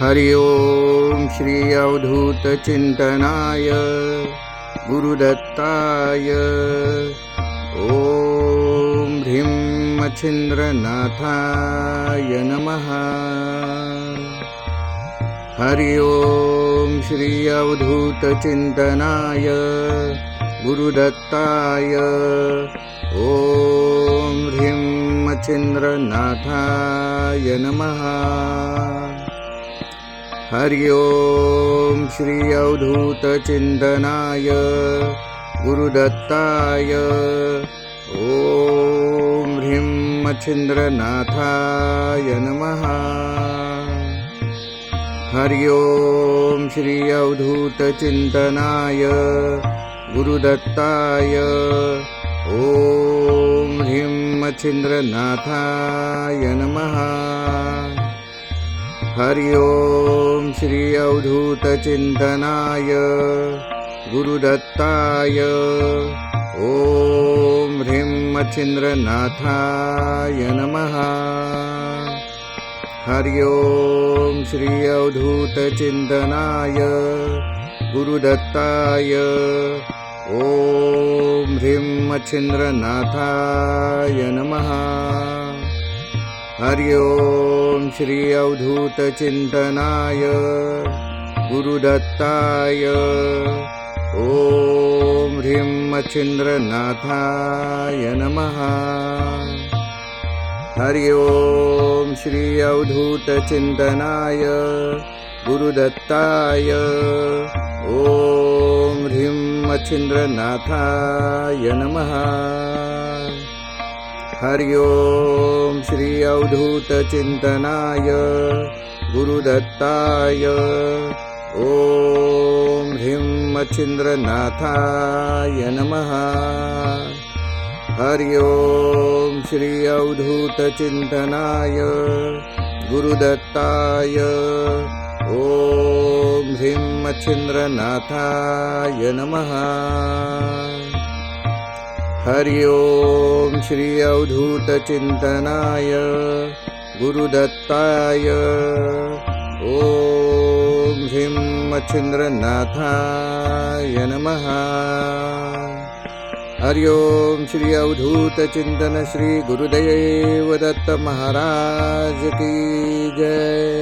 हरि ओम श्री अवधूत चिंतनाय गुरुदत्ताय ओम ह्रीं मच्छिंद्रनाथाय नमः। हरि ओम श्री अवधूत चिंतनाय गुरुदत्ताय ओम ह्रीं मच्छिंद्रनाथाय नमः। हरि ओम श्री अवधूत चिंतनाय गुरुदत्ताय ओम ह्रीं मच्छिंद्रनाथाय नमः। हरि ओम श्री अवधूत चिंतनाय गुरुदत्ताय ओम ह्रीं मच्छिंद्रनाथाय नमः। हरि ओम श्री अवधूत चिंतनाय गुरुदत्ताय ओम ह्रीं मच्छिंद्रनाथाय नमः। हरि ओम श्री अवधूत चिंतनाय गुरुदत्ताय ओम ह्रीं मच्छिंद्रनाथाय नमः। हरि ओम श्री अवधूत चिंतनाय गुरुदत्ताय ओम ह्रीं मच्छिंद्रनाथाय नमः। हरि ओम श्री अवधूत चिंतनाय गुरुदत्ताय ओम ह्रीं मच्छिंद्रनाथाय नमः। हरि ओम श्री अवधूत चिंतनाय गुरुदत्ताय ओम ह्रीं मच्छिंद्रनाथाय नमः। हरि ओम श्री अवधूत चिंतनाय गुरुदत्ताय ओम ह्रीं मच्छिंद्रनाथाय नमः। हरि ओम श्री अवधूत चिंतनाय गुरुदत्ताय ओम ह्रीं मच्छिंद्रनाथाय नमः। हरि ओम श्री अवधूत चिंतन श्री गुरुदेव दत्त महाराज की जय।